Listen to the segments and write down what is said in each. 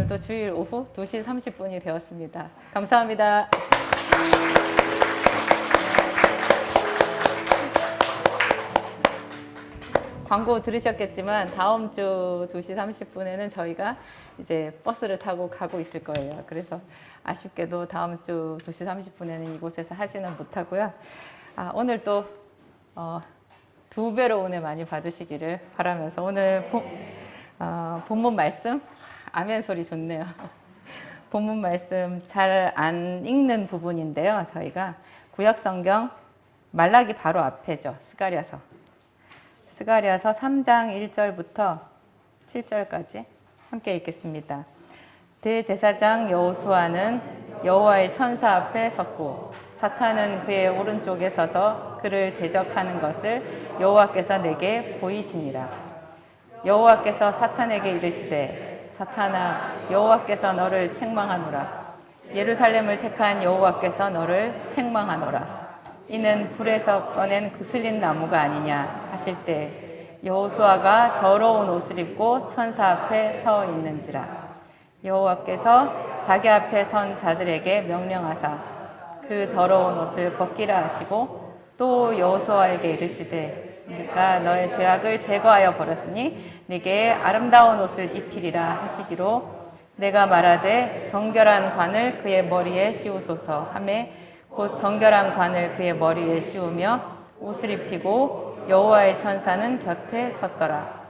오늘도 주일 오후 2시 30분이 되었습니다. 감사합니다. 광고 들으셨겠지만 다음 주 2시 30분에는 저희가 이제 버스를 타고 가고 있을 거예요. 그래서 아쉽게도 다음 주 2시 30분에는 이곳에서 하지는 못하고요. 오늘 또 2배로 은혜 많이 받으시기를 바라면서 오늘 본문 말씀, 아멘 소리 좋네요. 본문 말씀 잘 안 읽는 부분인데요. 저희가 구약성경 말라기 바로 앞에죠. 스가랴서 3장 1절부터 7절까지 함께 읽겠습니다. 대제사장 여호수아는 여호와의 천사 앞에 섰고 사탄은 그의 오른쪽에 서서 그를 대적하는 것을 여호와께서 내게 보이시니라. 여호와께서 사탄에게 이르시되 사탄아 여호와께서 너를 책망하노라. 예루살렘을 택한 여호와께서 너를 책망하노라. 이는 불에서 꺼낸 그슬린 나무가 아니냐 하실 때 여호수아가 더러운 옷을 입고 천사 앞에 서 있는지라. 여호와께서 자기 앞에 선 자들에게 명령하사 그 더러운 옷을 벗기라 하시고 또 여호수아에게 이르시되 네가 너의 죄악을 제거하여 버렸으니 네게 아름다운 옷을 입히리라 하시기로 내가 말하되 정결한 관을 그의 머리에 씌우소서 하매 곧 정결한 관을 그의 머리에 씌우며 옷을 입히고 여호와의 천사는 곁에 섰더라.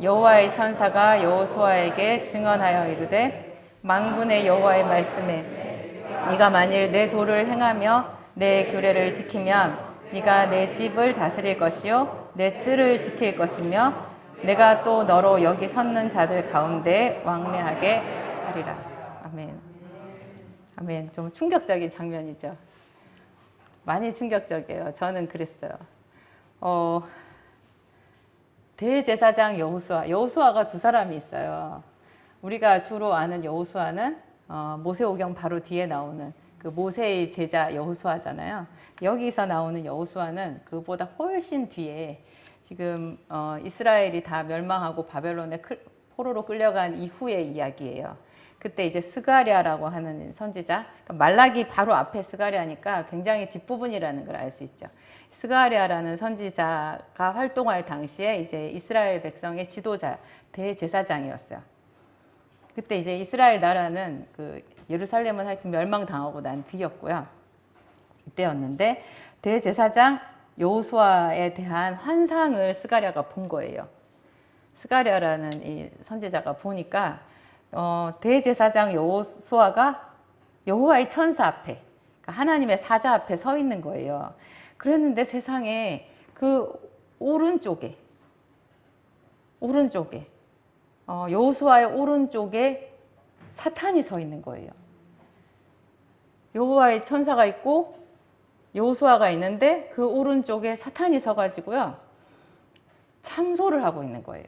여호와의 천사가 여호수아에게 증언하여 이르되 만군의 여호와의 말씀에 네가 만일 내 도를 행하며 내 규례를 지키면 네가 내 집을 다스릴 것이요 내 뜰을 지킬 것이며 내가 또 너로 여기 섰는 자들 가운데 왕래하게 하리라. 아멘. 아멘. 좀 충격적인 장면이죠. 많이 충격적이에요. 저는 그랬어요. 대제사장 여호수아가 두 사람이 있어요. 우리가 주로 아는 여호수아는 모세오경 바로 뒤에 나오는 그 모세의 제자 여호수아잖아요. 여기서 나오는 여호수아는 그보다 훨씬 뒤에 지금 이스라엘이 다 멸망하고 바벨론에 포로로 끌려간 이후의 이야기예요. 그때 이제 스가랴라고 하는 선지자, 그러니까 말라기 바로 앞에 스가랴니까 굉장히 뒷부분이라는 걸 알 수 있죠. 스가랴라는 선지자가 활동할 당시에 이제 이스라엘 백성의 지도자, 대제사장이었어요. 그때 이제 이스라엘 나라는 그 예루살렘은 하여튼 멸망당하고 난 뒤였고요. 이때였는데 대제사장 여호수아에 대한 환상을 스가랴가 본 거예요. 스가랴라는 이 선지자가 보니까 대제사장 여호수아가 여호와의 천사 앞에, 그러니까 하나님의 사자 앞에 서 있는 거예요. 그랬는데 세상에 그 오른쪽에 여호수아의 오른쪽에 사탄이 서 있는 거예요. 여호와의 천사가 있고 여호수아가 있는데 그 오른쪽에 사탄이 서가지고요 참소를 하고 있는 거예요.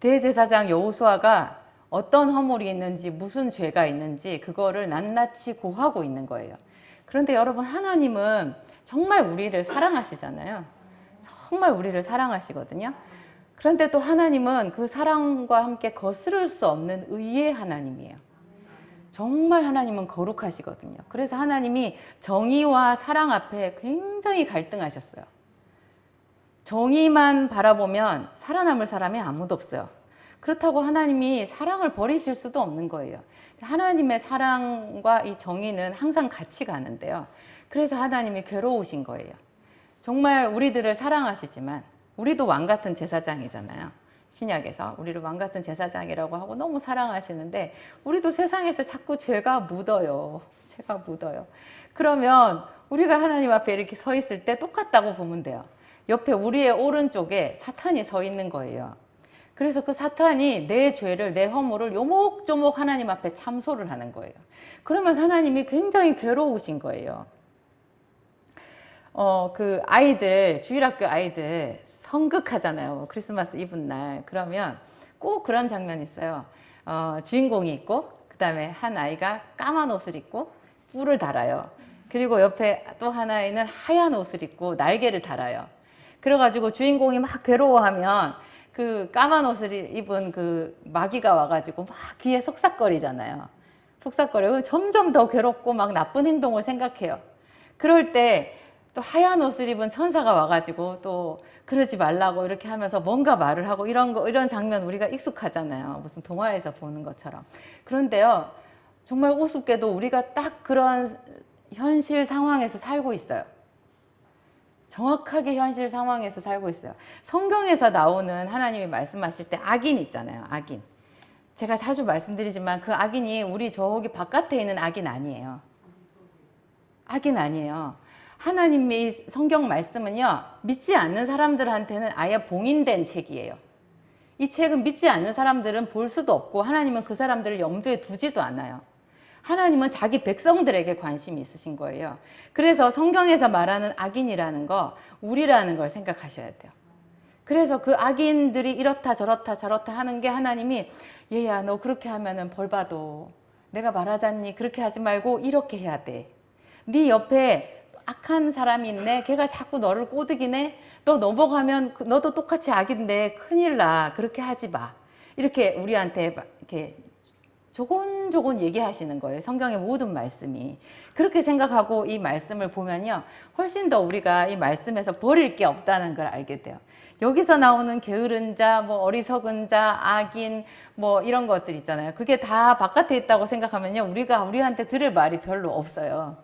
대제사장 여호수아가 어떤 허물이 있는지 무슨 죄가 있는지 그거를 낱낱이 고하고 있는 거예요. 그런데 여러분, 하나님은 정말 우리를 사랑하시잖아요. 정말 우리를 사랑하시거든요. 그런데 또 하나님은 그 사랑과 함께 거스를 수 없는 의의 하나님이에요. 정말 하나님은 거룩하시거든요. 그래서 하나님이 정의와 사랑 앞에 굉장히 갈등하셨어요. 정의만 바라보면 살아남을 사람이 아무도 없어요. 그렇다고 하나님이 사랑을 버리실 수도 없는 거예요. 하나님의 사랑과 이 정의는 항상 같이 가는데요. 그래서 하나님이 괴로우신 거예요. 정말 우리들을 사랑하시지만 우리도 왕 같은 제사장이잖아요. 신약에서 우리를 왕 같은 제사장이라고 하고 너무 사랑하시는데 우리도 세상에서 자꾸 죄가 묻어요. 죄가 묻어요. 그러면 우리가 하나님 앞에 이렇게 서 있을 때 똑같다고 보면 돼요. 옆에 우리의 오른쪽에 사탄이 서 있는 거예요. 그래서 그 사탄이 내 죄를, 내 허물을 요목조목 하나님 앞에 참소를 하는 거예요. 그러면 하나님이 굉장히 괴로우신 거예요. 그 아이들, 주일학교 아이들 성극하잖아요. 크리스마스 이브 날. 그러면 꼭 그런 장면이 있어요. 주인공이 있고, 그 다음에 한 아이가 까만 옷을 입고 뿔을 달아요. 그리고 옆에 또 한 아이는 하얀 옷을 입고 날개를 달아요. 그래가지고 주인공이 막 괴로워하면 그 까만 옷을 입은 그 마귀가 와가지고 막 귀에 속삭거리잖아요. 속삭거리고 점점 더 괴롭고 막 나쁜 행동을 생각해요. 그럴 때 또 하얀 옷을 입은 천사가 와가지고 또 그러지 말라고 이렇게 하면서 뭔가 말을 하고 이런 장면 우리가 익숙하잖아요. 무슨 동화에서 보는 것처럼. 그런데요, 정말 우습게도 우리가 딱 그런 현실 상황에서 살고 있어요. 정확하게 현실 상황에서 살고 있어요. 성경에서 나오는 하나님이 말씀하실 때 악인 있잖아요. 악인. 제가 자주 말씀드리지만 그 악인이 우리 저기 바깥에 있는 악인 아니에요. 악인 아니에요. 하나님의 성경 말씀은요, 믿지 않는 사람들한테는 아예 봉인된 책이에요. 이 책은 믿지 않는 사람들은 볼 수도 없고 하나님은 그 사람들을 염두에 두지도 않아요. 하나님은 자기 백성들에게 관심이 있으신 거예요. 그래서 성경에서 말하는 악인이라는 거, 우리라는 걸 생각하셔야 돼요. 그래서 그 악인들이 이렇다 저렇다 하는 게 하나님이 얘야 너 그렇게 하면은 벌 받아. 내가 말하잖니 그렇게 하지 말고 이렇게 해야 돼. 네 옆에 악한 사람이 있네. 걔가 자꾸 너를 꼬드기네. 너 넘어가면 너도 똑같이 악인데 큰일 나. 그렇게 하지 마. 이렇게 우리한테 이렇게 조곤조곤 얘기하시는 거예요. 성경의 모든 말씀이. 그렇게 생각하고 이 말씀을 보면요, 훨씬 더 우리가 이 말씀에서 버릴 게 없다는 걸 알게 돼요. 여기서 나오는 게으른 자, 뭐 어리석은 자, 악인, 뭐 이런 것들 있잖아요. 그게 다 바깥에 있다고 생각하면요, 우리한테 들을 말이 별로 없어요.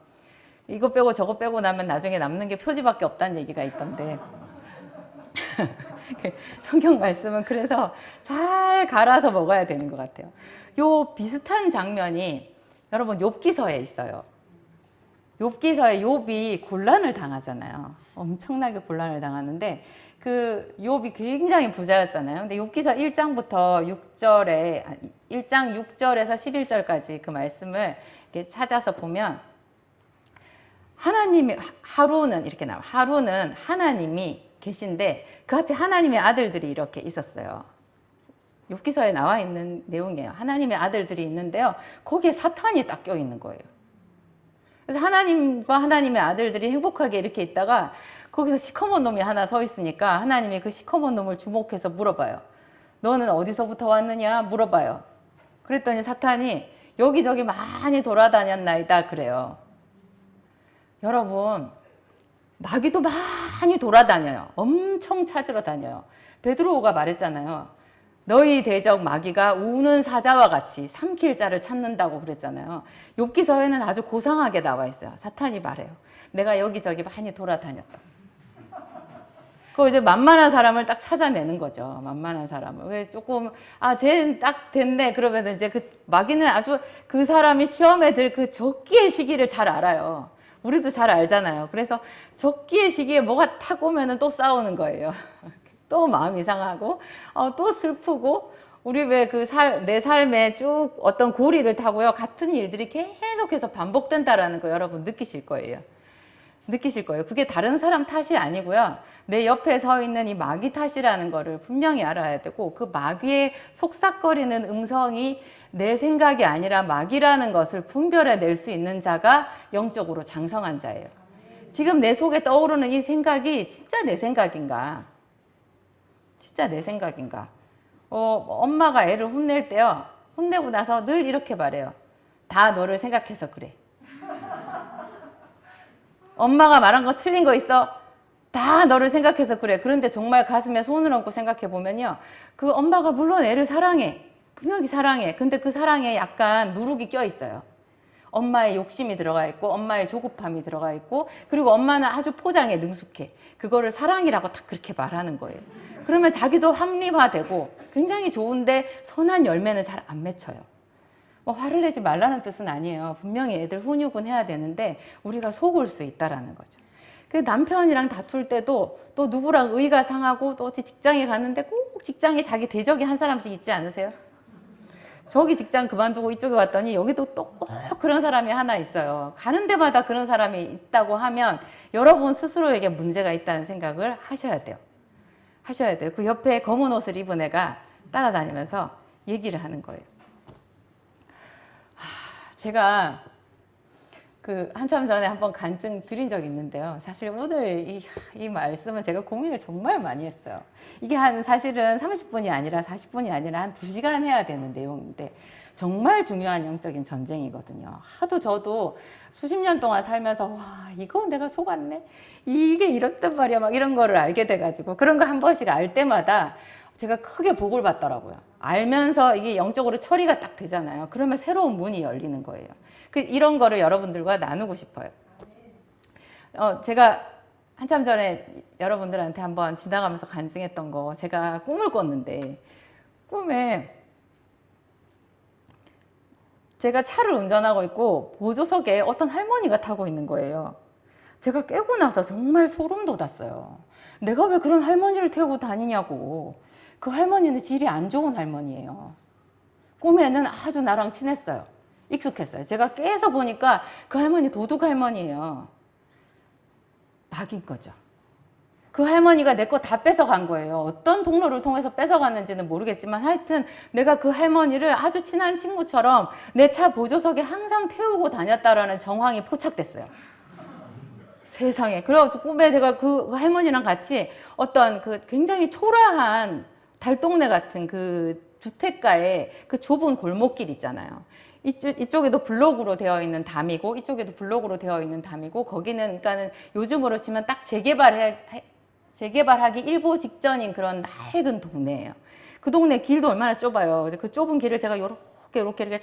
이거 빼고 저거 빼고 나면 나중에 남는 게 표지밖에 없다는 얘기가 있던데. 성경 말씀은 그래서 잘 갈아서 먹어야 되는 것 같아요. 요 비슷한 장면이 여러분 욥기서에 있어요. 욥기서에 욥이 곤란을 당하잖아요. 엄청나게 곤란을 당하는데 그 욥이 굉장히 부자였잖아요. 근데 욥기서 1장부터 6절에 1장 6절에서 11절까지 그 말씀을 이렇게 찾아서 보면 하나님이 하루는 이렇게 나와요. 하루는 하나님이 계신데 그 앞에 하나님의 아들들이 이렇게 있었어요. 욥기서에 나와 있는 내용이에요. 하나님의 아들들이 있는데요. 거기에 사탄이 딱 껴 있는 거예요. 그래서 하나님과 하나님의 아들들이 행복하게 이렇게 있다가 거기서 시커먼 놈이 하나 서 있으니까 하나님이 그 시커먼 놈을 주목해서 물어봐요. 너는 어디서부터 왔느냐? 물어봐요. 그랬더니 사탄이 여기저기 많이 돌아다녔나이다 그래요. 여러분, 마귀도 많이 돌아다녀요. 엄청 찾으러 다녀요. 베드로가 말했잖아요. 너희 대적 마귀가 우는 사자와 같이 삼킬 자를 찾는다고 그랬잖아요. 욥기서에는 아주 고상하게 나와 있어요. 사탄이 말해요. 내가 여기저기 많이 돌아다녔다. 그 이제 만만한 사람을 딱 찾아내는 거죠. 만만한 사람을. 조금 쟤는 딱 됐네. 그러면 이제 그 마귀는 아주 그 사람이 시험에 들 그 적기의 시기를 잘 알아요. 우리도 잘 알잖아요. 그래서 적기의 시기에 뭐가 탁 오면은 또 싸우는 거예요. 또 마음이 상하고, 또 슬프고, 우리 왜 내 삶에 쭉 어떤 고리를 타고요. 같은 일들이 계속해서 반복된다라는 거 여러분 느끼실 거예요. 느끼실 거예요. 그게 다른 사람 탓이 아니고요. 내 옆에 서 있는 이 마귀 탓이라는 거를 분명히 알아야 되고, 그 마귀의 속삭거리는 음성이 내 생각이 아니라 마귀라는 것을 분별해낼 수 있는 자가 영적으로 장성한 자예요. 지금 내 속에 떠오르는 이 생각이 진짜 내 생각인가? 진짜 내 생각인가? 엄마가 애를 혼낼 때요. 혼내고 나서 늘 이렇게 말해요. 다 너를 생각해서 그래. 엄마가 말한 거 틀린 거 있어? 다 너를 생각해서 그래. 그런데 정말 가슴에 손을 얹고 생각해 보면요. 그 엄마가 물론 애를 사랑해. 분명히 사랑해. 근데 그 사랑에 약간 누룩이 껴 있어요. 엄마의 욕심이 들어가 있고 엄마의 조급함이 들어가 있고 그리고 엄마는 아주 포장에 능숙해. 그거를 사랑이라고 딱 그렇게 말하는 거예요. 그러면 자기도 합리화되고 굉장히 좋은데 선한 열매는 잘 안 맺혀요. 뭐 화를 내지 말라는 뜻은 아니에요. 분명히 애들 훈육은 해야 되는데 우리가 속을 수 있다라는 거죠. 그 남편이랑 다툴 때도 또 누구랑 의가 상하고 또 직장에 갔는데 꼭 직장에 자기 대적이 한 사람씩 있지 않으세요? 저기 직장 그만두고 이쪽에 왔더니 여기도 또 꼭 그런 사람이 하나 있어요. 가는 데마다 그런 사람이 있다고 하면 여러분 스스로에게 문제가 있다는 생각을 하셔야 돼요. 하셔야 돼요. 그 옆에 검은 옷을 입은 애가 따라다니면서 얘기를 하는 거예요. 제가 그 한참 전에 한번 간증 드린 적이 있는데요. 사실 오늘 이 말씀은 제가 고민을 정말 많이 했어요. 이게 사실은 30분이 아니라 40분이 아니라 한 2시간 해야 되는 내용인데 정말 중요한 영적인 전쟁이거든요. 하도 저도 수십 년 동안 살면서 와 이거 내가 속았네? 이게 이렇단 말이야 막 이런 거를 알게 돼가지고 그런 거 한 번씩 알 때마다 제가 크게 복을 받더라고요. 알면서 이게 영적으로 처리가 딱 되잖아요. 그러면 새로운 문이 열리는 거예요. 이런 거를 여러분들과 나누고 싶어요. 제가 한참 전에 여러분들한테 한번 지나가면서 간증했던 거, 제가 꿈을 꿨는데, 꿈에 제가 차를 운전하고 있고, 보조석에 어떤 할머니가 타고 있는 거예요. 제가 깨고 나서 정말 소름 돋았어요. 내가 왜 그런 할머니를 태우고 다니냐고. 그 할머니는 질이 안 좋은 할머니예요. 꿈에는 아주 나랑 친했어요. 익숙했어요. 제가 깨서 보니까 그 할머니 도둑 할머니예요. 낙인 거죠. 그 할머니가 내 거 다 뺏어간 거예요. 어떤 통로를 통해서 뺏어갔는지는 모르겠지만 하여튼 내가 그 할머니를 아주 친한 친구처럼 내 차 보조석에 항상 태우고 다녔다라는 정황이 포착됐어요. 세상에. 그래가지고 꿈에 제가 그 할머니랑 같이 어떤 그 굉장히 초라한 달동네 같은 그 주택가에 그 좁은 골목길 있잖아요. 이쪽에도 블록으로 되어 있는 담이고 이쪽에도 블록으로 되어 있는 담이고 거기는 그러니까는 요즘으로 치면 딱 재개발하기 일보 직전인 그런 낡은 동네예요. 그 동네 길도 얼마나 좁아요. 그 좁은 길을 제가 이렇게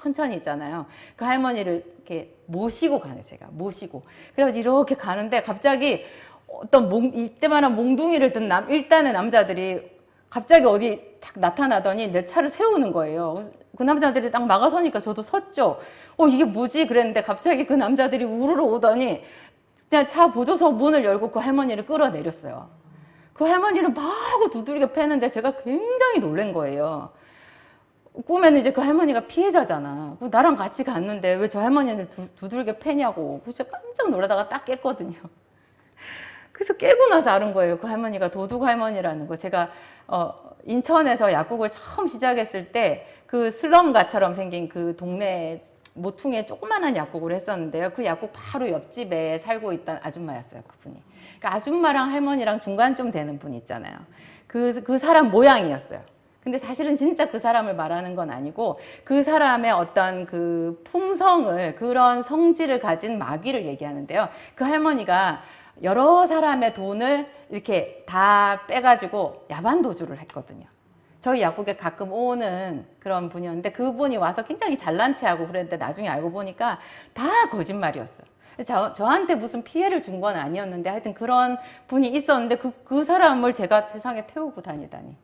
천천히 있잖아요. 그 할머니를 이렇게 모시고 가요. 제가 모시고 그래가지고 이렇게 가는데 갑자기 어떤 이때만한 몽둥이를 든 일단은 남자들이 갑자기 어디 딱 나타나더니 내 차를 세우는 거예요. 그 남자들이 딱 막아서니까 저도 섰죠. 이게 뭐지? 그랬는데 갑자기 그 남자들이 우르르 오더니 그냥 차 보조석 문을 열고 그 할머니를 끌어내렸어요. 그 할머니를 마구 두들겨 패는데 제가 굉장히 놀란 거예요. 꿈에는 이제 그 할머니가 피해자잖아. 나랑 같이 갔는데 왜 저 할머니를 두들겨 패냐고. 그래서 깜짝 놀라다가 딱 깼거든요. 그래서 깨고 나서 알은 거예요. 그 할머니가 도둑 할머니라는 거. 제가 인천에서 약국을 처음 시작했을 때 그 슬럼가처럼 생긴 그 동네 모퉁이에 조그만한 약국을 했었는데요. 그 약국 바로 옆집에 살고 있던 아줌마였어요. 그분이. 그러니까 아줌마랑 할머니랑 중간쯤 되는 분 있잖아요. 그 사람 모양이었어요. 근데 사실은 진짜 그 사람을 말하는 건 아니고 그 사람의 어떤 그 품성을 그런 성질을 가진 마귀를 얘기하는데요. 그 할머니가 여러 사람의 돈을 이렇게 다 빼가지고 야반도주를 했거든요. 저희 약국에 가끔 오는 그런 분이었는데 그분이 와서 굉장히 잘난 체하고 그랬는데 나중에 알고 보니까 다 거짓말이었어요. 저한테 무슨 피해를 준 건 아니었는데 하여튼 그런 분이 있었는데 그 사람을 제가 세상에 태우고 다니다니.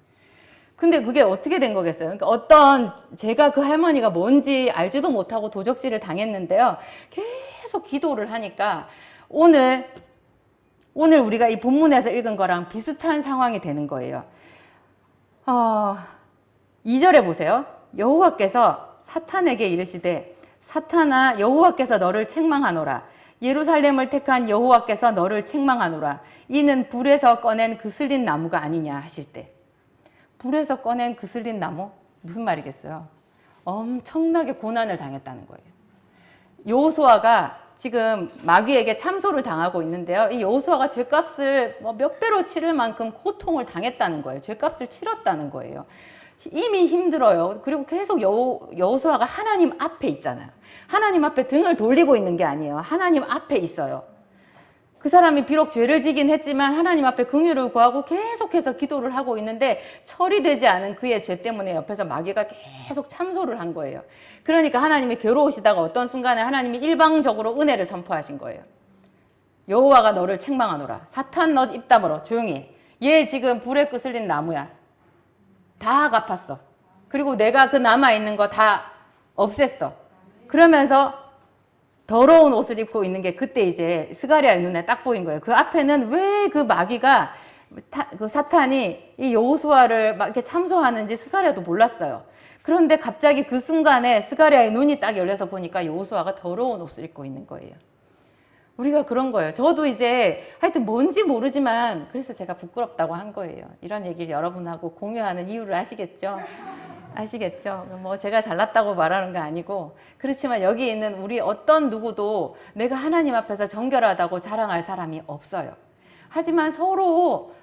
근데 그게 어떻게 된 거겠어요? 그러니까 제가 그 할머니가 뭔지 알지도 못하고 도적질을 당했는데요. 계속 기도를 하니까 오늘 우리가 이 본문에서 읽은 거랑 비슷한 상황이 되는 거예요. 2절에 보세요. 여호와께서 사탄에게 이르시되 사탄아 여호와께서 너를 책망하노라. 예루살렘을 택한 여호와께서 너를 책망하노라. 이는 불에서 꺼낸 그슬린 나무가 아니냐 하실 때. 불에서 꺼낸 그슬린 나무? 무슨 말이겠어요? 엄청나게 고난을 당했다는 거예요. 여호수아가 지금 마귀에게 참소를 당하고 있는데요. 이 여호수아가 죄값을 몇 배로 치를 만큼 고통을 당했다는 거예요. 죄값을 치렀다는 거예요. 이미 힘들어요. 그리고 계속 여호수아가 하나님 앞에 있잖아요. 하나님 앞에 등을 돌리고 있는 게 아니에요. 하나님 앞에 있어요. 그 사람이 비록 죄를 지긴 했지만 하나님 앞에 긍휼을 구하고 계속해서 기도를 하고 있는데 처리되지 않은 그의 죄 때문에 옆에서 마귀가 계속 참소를 한 거예요. 그러니까 하나님이 괴로우시다가 어떤 순간에 하나님이 일방적으로 은혜를 선포하신 거예요. 여호와가 너를 책망하노라. 사탄 너 입 다물어. 조용히. 얘 지금 불에 끄슬린 나무야. 다 갚았어. 그리고 내가 그 남아있는 거 다 없앴어. 그러면서 더러운 옷을 입고 있는 게 그때 이제 스가랴의 눈에 딱 보인 거예요. 그 앞에는 왜 그 마귀가 그 사탄이 이 여호수아를 막 이렇게 참소하는지 스가랴도 몰랐어요. 그런데 갑자기 그 순간에 스가랴의 눈이 딱 열려서 보니까 여호수아가 더러운 옷을 입고 있는 거예요. 우리가 그런 거예요. 저도 이제 하여튼 뭔지 모르지만 그래서 제가 부끄럽다고 한 거예요. 이런 얘기를 여러분하고 공유하는 이유를 아시겠죠? 아시겠죠? 뭐 제가 잘났다고 말하는 거 아니고, 그렇지만 여기 있는 우리 어떤 누구도 내가 하나님 앞에서 정결하다고 자랑할 사람이 없어요. 하지만 서로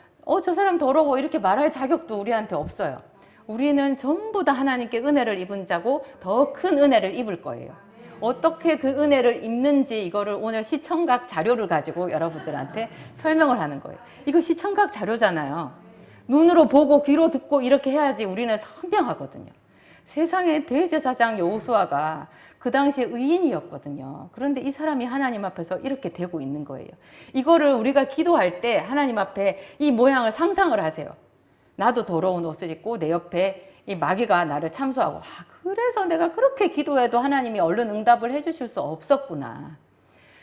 저 사람 더러워 이렇게 말할 자격도 우리한테 없어요. 우리는 전부 다 하나님께 은혜를 입은 자고 더 큰 은혜를 입을 거예요. 어떻게 그 은혜를 입는지 이거를 오늘 시청각 자료를 가지고 여러분들한테 설명을 하는 거예요. 이거 시청각 자료잖아요. 눈으로 보고 귀로 듣고 이렇게 해야지 우리는 선명하거든요. 세상의 대제사장 여호수아가 그 당시에 의인이었거든요. 그런데 이 사람이 하나님 앞에서 이렇게 되고 있는 거예요. 이거를 우리가 기도할 때 하나님 앞에 이 모양을 상상을 하세요. 나도 더러운 옷을 입고 내 옆에 이 마귀가 나를 참소하고, 그래서 내가 그렇게 기도해도 하나님이 얼른 응답을 해주실 수 없었구나.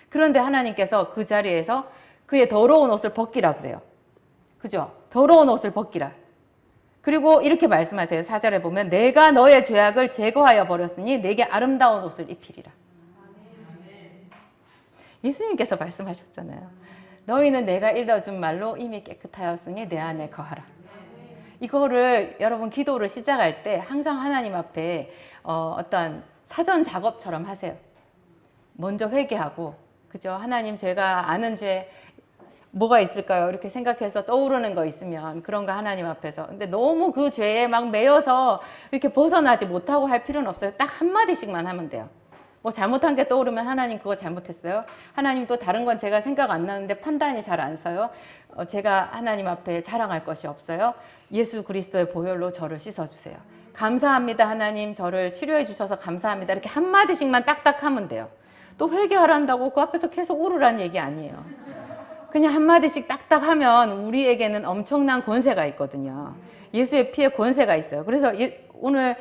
그런데 하나님께서 그 자리에서 그의 더러운 옷을 벗기라 그래요. 그죠? 더러운 옷을 벗기라. 그리고 이렇게 말씀하세요. 4절에 보면 내가 너의 죄악을 제거하여 버렸으니 내게 아름다운 옷을 입히리라. 예수님께서 말씀하셨잖아요. 너희는 내가 일러준 말로 이미 깨끗하였으니 내 안에 거하라. 이거를 여러분 기도를 시작할 때 항상 하나님 앞에 어떤 사전 작업처럼 하세요. 먼저 회개하고, 그죠? 하나님, 제가 아는 죄 뭐가 있을까요? 이렇게 생각해서 떠오르는 거 있으면 그런 거 하나님 앞에서. 근데 너무 그 죄에 막 매여서 이렇게 벗어나지 못하고 할 필요는 없어요. 딱 한마디씩만 하면 돼요. 뭐 잘못한 게 떠오르면 하나님 그거 잘못했어요. 하나님 또 다른 건 제가 생각 안 나는데 판단이 잘 안 서요. 제가 하나님 앞에 자랑할 것이 없어요. 예수 그리스도의 보혈로 저를 씻어주세요. 감사합니다 하나님, 저를 치료해 주셔서 감사합니다. 이렇게 한마디씩만 딱딱 하면 돼요. 또 회개하란다고 그 앞에서 계속 울으란 얘기 아니에요. 그냥 한마디씩 딱딱 하면 우리에게는 엄청난 권세가 있거든요. 예수의 피에 권세가 있어요. 그래서 오늘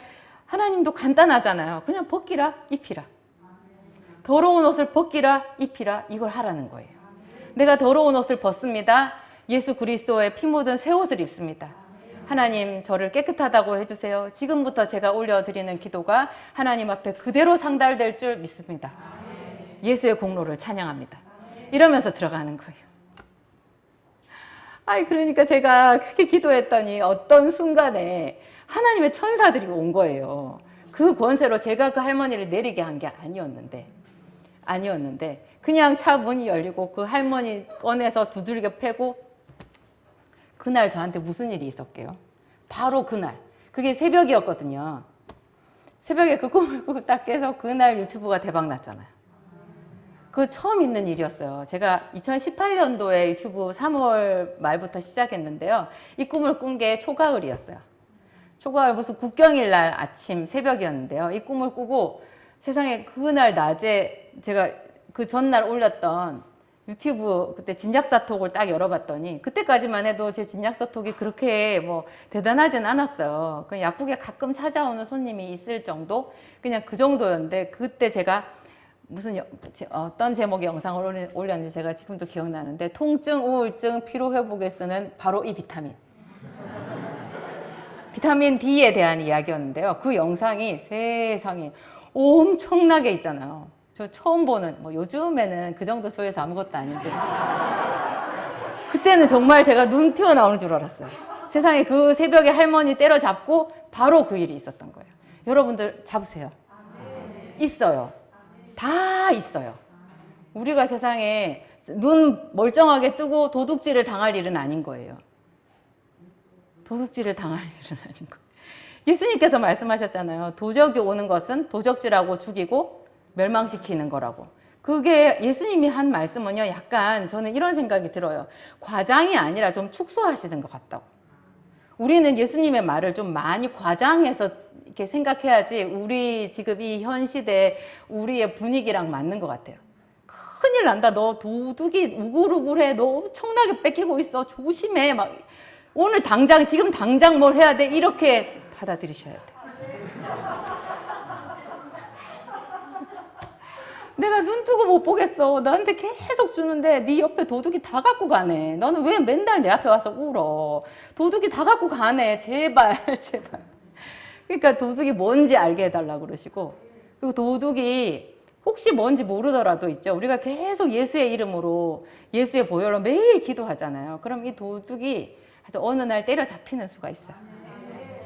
하나님도 간단하잖아요. 그냥 벗기라, 입히라. 더러운 옷을 벗기라, 입히라. 이걸 하라는 거예요. 내가 더러운 옷을 벗습니다. 예수 그리스도의 피 묻은 새 옷을 입습니다. 하나님, 저를 깨끗하다고 해주세요. 지금부터 제가 올려드리는 기도가 하나님 앞에 그대로 상달될 줄 믿습니다. 예수의 공로를 찬양합니다. 이러면서 들어가는 거예요. 그러니까 제가 그렇게 기도했더니 어떤 순간에 하나님의 천사들이 온 거예요. 그 권세로 제가 그 할머니를 내리게 한 게 아니었는데 그냥 차 문이 열리고 그 할머니 꺼내서 두들겨 패고, 그날 저한테 무슨 일이 있었게요? 바로 그날, 그게 새벽이었거든요. 새벽에 그 꿈을 꾸고 딱 깨서 그날 유튜브가 대박 났잖아요. 그 처음 있는 일이었어요. 제가 2018년도에 유튜브 3월 말부터 시작했는데요. 이 꿈을 꾼 게 초가을이었어요. 초가을 무슨 국경일 날 아침 새벽이었는데요. 이 꿈을 꾸고 세상에 그날 낮에 제가 그 전날 올렸던 유튜브 그때 진작사톡을 딱 열어봤더니, 그때까지만 해도 제 진작사톡이 그렇게 뭐 대단하진 않았어요. 그냥 약국에 가끔 찾아오는 손님이 있을 정도? 그냥 그 정도였는데, 그때 제가 무슨 어떤 제목의 영상을 올렸는지 제가 지금도 기억나는데, 통증, 우울증, 피로회복에 쓰는 바로 이 비타민. 비타민 D에 대한 이야기였는데요. 그 영상이 세상에 엄청나게 있잖아요. 저 처음 보는, 뭐 요즘에는 그 정도 조회수 아무것도 아닌데 그때는 정말 제가 눈 튀어나오는 줄 알았어요. 세상에 그 새벽에 할머니 때려잡고 바로 그 일이 있었던 거예요. 여러분들 잡으세요. 있어요. 다 있어요. 우리가 세상에 눈 멀쩡하게 뜨고 도둑질을 당할 일은 아닌 거예요. 도둑질을 당할 일은 아닌 거예요. 예수님께서 말씀하셨잖아요. 도적이 오는 것은 도적질하고 죽이고 멸망시키는 거라고. 그게 예수님이 한 말씀은요, 약간 저는 이런 생각이 들어요. 과장이 아니라 좀 축소하시는 것 같다고. 우리는 예수님의 말을 좀 많이 과장해서 이렇게 생각해야지 우리 지금 이 현 시대 우리의 분위기랑 맞는 것 같아요. 큰일 난다. 너 도둑이 우글우글해. 너 엄청나게 뺏기고 있어. 조심해. 막 오늘 당장, 지금 당장 뭘 해야 돼. 이렇게 받아들이셔야 돼요. 내가 눈 뜨고 못 보겠어. 나한테 계속 주는데 네 옆에 도둑이 다 갖고 가네. 너는 왜 맨날 내 앞에 와서 울어? 도둑이 다 갖고 가네. 제발, 제발. 그러니까 도둑이 뭔지 알게 해달라고 그러시고, 그리고 도둑이 혹시 뭔지 모르더라도 있죠. 우리가 계속 예수의 이름으로, 예수의 보혈로 매일 기도하잖아요. 그럼 이 도둑이 어느 날 때려잡히는 수가 있어요.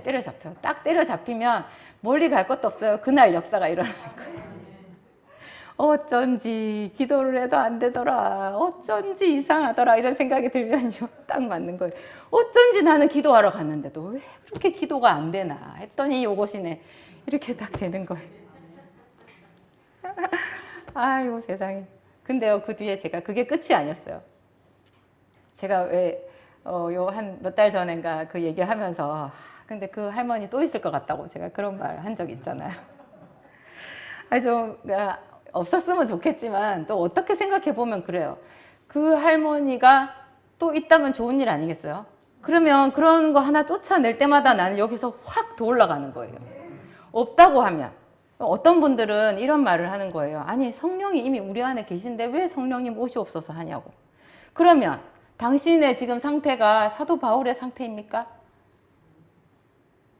때려잡혀요. 딱 때려잡히면 멀리 갈 것도 없어요. 그날 역사가 일어나는 거예요. 어쩐지 기도를 해도 안 되더라. 어쩐지 이상하더라. 이런 생각이 들면요. 딱 맞는 거예요. 어쩐지 나는 기도하러 갔는데도 왜 그렇게 기도가 안 되나 했더니 요것이네. 이렇게 딱 되는 거예요. 아이고 세상에. 근데요, 그 뒤에 제가 그게 끝이 아니었어요. 제가 왜 요 한 몇 달 전인가 그 얘기하면서 근데 그 할머니 또 있을 것 같다고 제가 그런 말 한 적 있잖아요. 아니 좀 없었으면 좋겠지만 또 어떻게 생각해 보면 그래요. 그 할머니가 또 있다면 좋은 일 아니겠어요? 그러면 그런 거 하나 쫓아낼 때마다 나는 여기서 확 더 올라가는 거예요. 없다고 하면 어떤 분들은 이런 말을 하는 거예요. 아니 성령이 이미 우리 안에 계신데 왜 성령님 오시옵소서 하냐고. 그러면 당신의 지금 상태가 사도 바울의 상태입니까?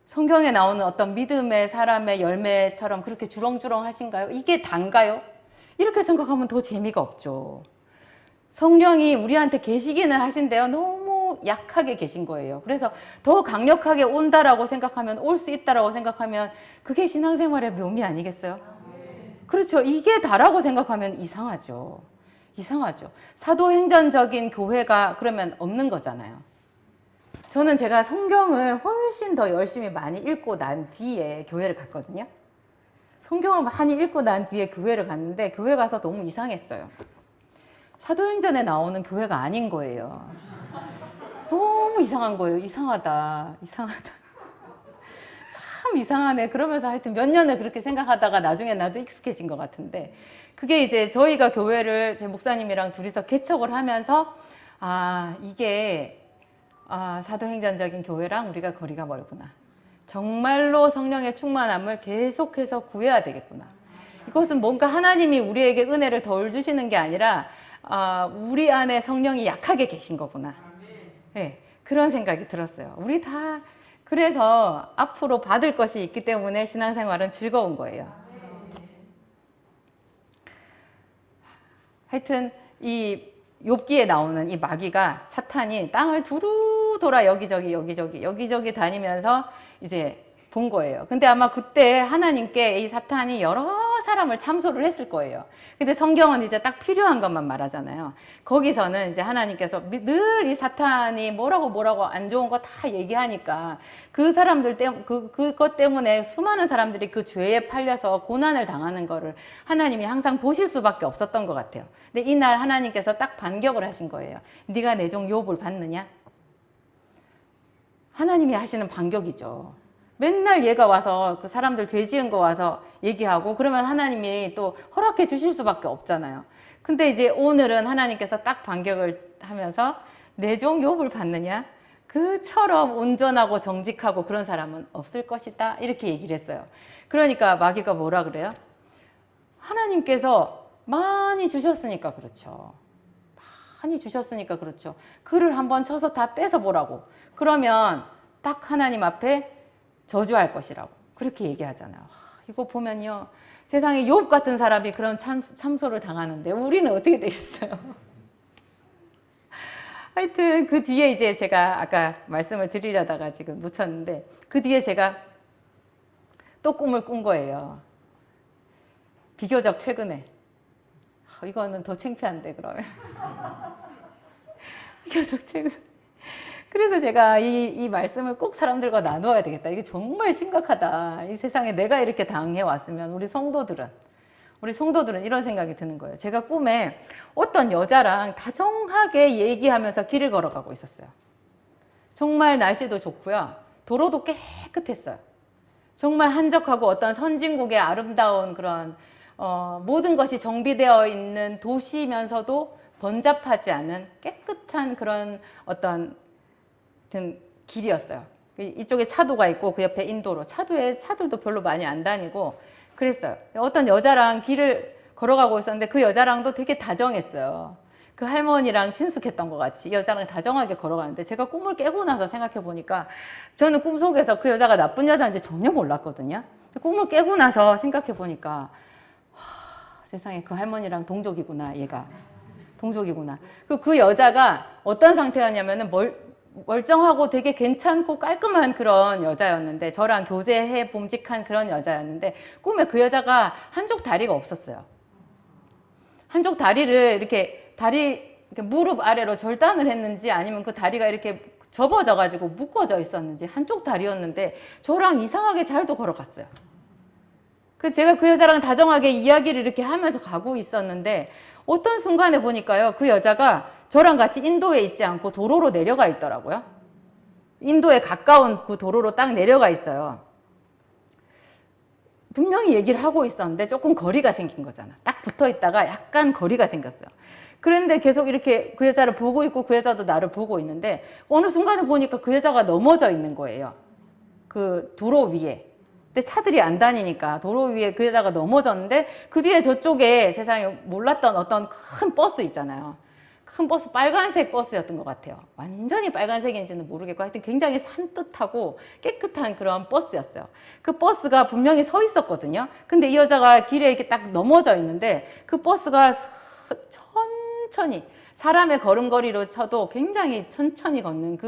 성경에 나오는 어떤 믿음의 사람의 열매처럼 그렇게 주렁주렁 하신가요? 이게 단가요? 이렇게 생각하면 더 재미가 없죠. 성령이 우리한테 계시기는 하신데요. 너무 약하게 계신 거예요. 그래서 더 강력하게 온다라고 생각하면, 올 수 있다라고 생각하면 그게 신앙생활의 묘미 아니겠어요? 그렇죠. 이게 다라고 생각하면 이상하죠. 이상하죠. 사도행전적인 교회가 그러면 없는 거잖아요. 저는 제가 성경을 훨씬 더 열심히 많이 읽고 난 뒤에 교회를 갔거든요. 성경을 많이 읽고 난 뒤에 교회를 갔는데 교회 가서 너무 이상했어요. 사도행전에 나오는 교회가 아닌 거예요. 너무 이상한 거예요. 이상하다. 이상하다. 참 이상하네. 그러면서 하여튼 몇 년을 그렇게 생각하다가 나중에 나도 익숙해진 것 같은데 그게 이제 저희가 교회를 제 목사님이랑 둘이서 개척을 하면서 이게 사도행전적인 교회랑 우리가 거리가 멀구나. 정말로 성령의 충만함을 계속해서 구해야 되겠구나. 이것은 뭔가 하나님이 우리에게 은혜를 덜 주시는 게 아니라 우리 안에 성령이 약하게 계신 거구나. 네, 그런 생각이 들었어요. 우리 다 그래서 앞으로 받을 것이 있기 때문에 신앙생활은 즐거운 거예요. 하여튼 이 욥기에 나오는 이 마귀가 사탄이 땅을 두루 돌아 여기저기 다니면서 이제 본 거예요. 근데 아마 그때 하나님께 이 사탄이 여러 사람을 참소를 했을 거예요. 근데 성경은 이제 딱 필요한 것만 말하잖아요. 거기서는 이제 하나님께서 늘 이 사탄이 뭐라고 안 좋은 거 다 얘기하니까 그 사람들 그것 때문에 수많은 사람들이 그 죄에 팔려서 고난을 당하는 거를 하나님이 항상 보실 수밖에 없었던 것 같아요. 근데 이날 하나님께서 딱 반격을 하신 거예요. 네가 내 종 욥을 봤느냐? 하나님이 하시는 반격이죠. 맨날 얘가 와서 그 사람들 죄 지은 거 와서 얘기하고 그러면 하나님이 또 허락해 주실 수밖에 없잖아요. 근데 이제 오늘은 하나님께서 딱 반격을 하면서 내 종 욥을 봤느냐? 그처럼 온전하고 정직하고 그런 사람은 없을 것이다. 이렇게 얘기를 했어요. 그러니까 마귀가 뭐라 그래요? 하나님께서 많이 주셨으니까 그렇죠. 많이 주셨으니까 그렇죠. 그를 한번 쳐서 다 뺏어보라고. 그러면 딱 하나님 앞에 저주할 것이라고 그렇게 얘기하잖아요. 이거 보면요. 세상에 욥 같은 사람이 그런 참소를 당하는데 우리는 어떻게 되겠어요? 하여튼 그 뒤에 이제 제가 아까 말씀을 드리려다가 지금 놓쳤는데 그 뒤에 제가 또 꿈을 꾼 거예요. 비교적 최근에. 이거는 더 창피한데 그러면. 비교적 최근에. 그래서 제가 이 말씀을 꼭 사람들과 나누어야 되겠다. 이게 정말 심각하다. 이 세상에 내가 이렇게 당해왔으면 우리 성도들은 이런 생각이 드는 거예요. 제가 꿈에 어떤 여자랑 다정하게 얘기하면서 길을 걸어가고 있었어요. 정말 날씨도 좋고요. 도로도 깨끗했어요. 정말 한적하고 어떤 선진국의 아름다운 그런 모든 것이 정비되어 있는 도시면서도 번잡하지 않은 깨끗한 그런 어떤 길이었어요. 이쪽에 차도가 있고 그 옆에 인도로 차들도 별로 많이 안 다니고 그랬어요. 어떤 여자랑 길을 걸어가고 있었는데 그 여자랑도 되게 다정했어요. 그 할머니랑 친숙했던 것 같이 이 여자랑 다정하게 걸어가는데 제가 꿈을 깨고 나서 생각해 보니까 저는 꿈속에서 그 여자가 나쁜 여자인지 전혀 몰랐거든요. 꿈을 깨고 나서 생각해 보니까 세상에 그 할머니랑 동족이구나. 얘가 동족이구나. 그 여자가 어떤 상태였냐면은 멀쩡하고 되게 괜찮고 깔끔한 그런 여자였는데, 저랑 교제해 봄직한 그런 여자였는데, 꿈에 그 여자가 한쪽 다리가 없었어요. 한쪽 다리를 이렇게 무릎 아래로 절단을 했는지 아니면 그 다리가 이렇게 접어져 가지고 묶어져 있었는지 한쪽 다리였는데 저랑 이상하게 잘도 걸어갔어요. 제가 그 여자랑 다정하게 이야기를 이렇게 하면서 가고 있었는데 어떤 순간에 보니까요, 그 여자가 저랑 같이 인도에 있지 않고 도로로 내려가 있더라고요. 인도에 가까운 그 도로로 딱 내려가 있어요. 분명히 얘기를 하고 있었는데 조금 거리가 생긴 거잖아. 딱 붙어 있다가 약간 거리가 생겼어요. 그런데 계속 이렇게 그 여자를 보고 있고 그 여자도 나를 보고 있는데 어느 순간에 보니까 그 여자가 넘어져 있는 거예요. 그 도로 위에. 근데 차들이 안 다니니까 도로 위에 그 여자가 넘어졌는데 그 뒤에 저쪽에 세상에 몰랐던 어떤 큰 버스 있잖아요. 큰 버스, 빨간색 버스였던 것 같아요. 완전히 빨간색인지는 모르겠고 하여튼 굉장히 산뜻하고 깨끗한 그런 버스였어요. 그 버스가 분명히 서 있었거든요. 근데 이 여자가 길에 이렇게 딱 넘어져 있는데 그 버스가 천천히 사람의 걸음걸이로 쳐도 굉장히 천천히 걷는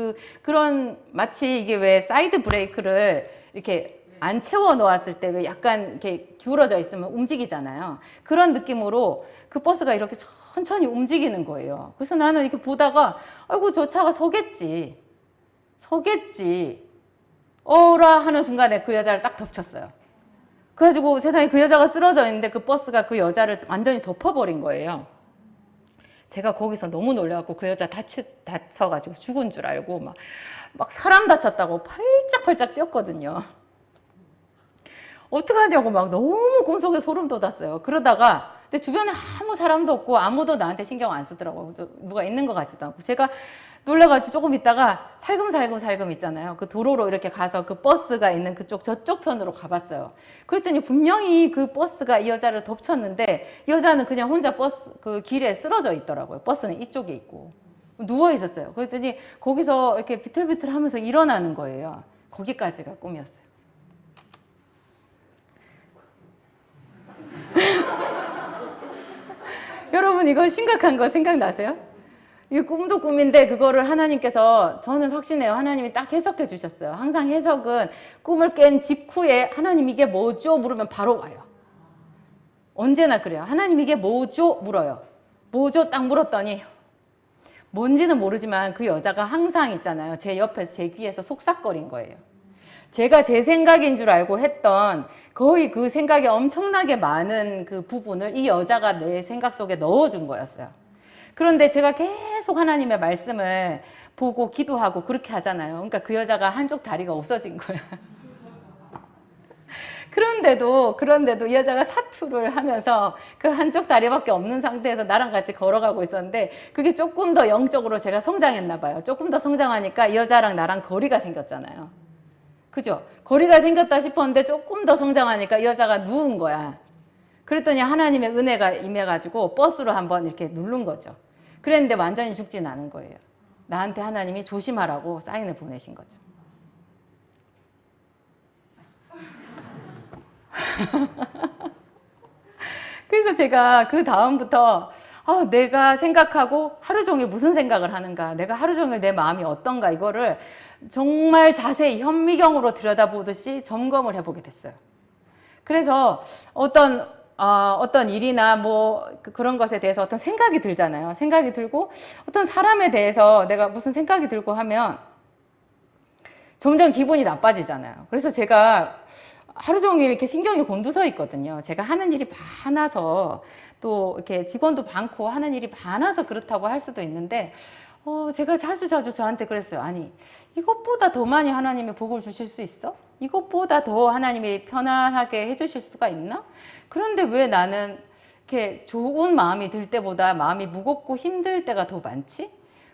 그런 마치 이게 왜 사이드 브레이크를 이렇게 안 채워 놓았을 때 왜 약간 이렇게 기울어져 있으면 움직이잖아요. 그런 느낌으로 그 버스가 이렇게 천천히 움직이는 거예요. 그래서 나는 이렇게 보다가 아이고 저 차가 서겠지 어라 하는 순간에 그 여자를 딱 덮쳤어요. 그래가지고 세상에 그 여자가 쓰러져 있는데 그 버스가 그 여자를 완전히 덮어버린 거예요. 제가 거기서 너무 놀라갖고 그 여자 다쳐가지고 죽은 줄 알고 막 사람 다쳤다고 팔짝팔짝 뛰었거든요. 어떡하냐고 막 너무 꿈속에 소름 돋았어요. 그러다가 근데 주변에 아무 사람도 없고 아무도 나한테 신경 안 쓰더라고요. 누가 있는 것 같지도 않고. 제가 놀라가지고 조금 있다가 살금살금 있잖아요. 그 도로로 이렇게 가서 그 버스가 있는 저쪽 편으로 가봤어요. 그랬더니 분명히 그 버스가 이 여자를 덮쳤는데 이 여자는 그냥 혼자 그 길에 쓰러져 있더라고요. 버스는 이쪽에 있고. 누워 있었어요. 그랬더니 거기서 이렇게 비틀비틀 하면서 일어나는 거예요. 거기까지가 꿈이었어요. 여러분 이거 심각한 거 생각나세요? 이 꿈도 꿈인데 그거를 하나님께서 저는 확신해요. 하나님이 딱 해석해 주셨어요. 항상 해석은 꿈을 깬 직후에 하나님 이게 뭐죠? 물으면 바로 와요. 언제나 그래요. 하나님 이게 뭐죠? 물어요. 뭐죠? 딱 물었더니 뭔지는 모르지만 그 여자가 항상 있잖아요. 제 옆에서 제 귀에서 속삭거린 거예요. 제가 제 생각인 줄 알고 했던 거의 그 생각에 엄청나게 많은 그 부분을 이 여자가 내 생각 속에 넣어준 거였어요. 그런데 제가 계속 하나님의 말씀을 보고 기도하고 그렇게 하잖아요. 그러니까 그 여자가 한쪽 다리가 없어진 거야. 그런데도 이 여자가 사투를 하면서 그 한쪽 다리밖에 없는 상태에서 나랑 같이 걸어가고 있었는데 그게 조금 더 영적으로 제가 성장했나 봐요. 조금 더 성장하니까 이 여자랑 나랑 거리가 생겼잖아요. 그죠? 거리가 생겼다 싶었는데 조금 더 성장하니까 이 여자가 누운 거야. 그랬더니 하나님의 은혜가 임해가지고 버스로 한번 이렇게 누른 거죠. 그랬는데 완전히 죽진 않은 거예요. 나한테 하나님이 조심하라고 사인을 보내신 거죠. 그래서 제가 그 다음부터 내가 생각하고 하루 종일 무슨 생각을 하는가, 내가 하루 종일 내 마음이 어떤가 이거를 정말 자세히 현미경으로 들여다보듯이 점검을 해보게 됐어요. 그래서 어떤 일이나 그런 것에 대해서 어떤 생각이 들잖아요. 생각이 들고 어떤 사람에 대해서 내가 무슨 생각이 들고 하면 점점 기분이 나빠지잖아요. 그래서 제가 하루 종일 이렇게 신경이 곤두서 있거든요. 제가 하는 일이 많아서 또 이렇게 직원도 많고 하는 일이 많아서 그렇다고 할 수도 있는데 제가 자주 저한테 그랬어요. 아니, 이것보다 더 많이 하나님이 복을 주실 수 있어? 이것보다 더 하나님이 편안하게 해주실 수가 있나? 그런데 왜 나는 이렇게 좋은 마음이 들 때보다 마음이 무겁고 힘들 때가 더 많지?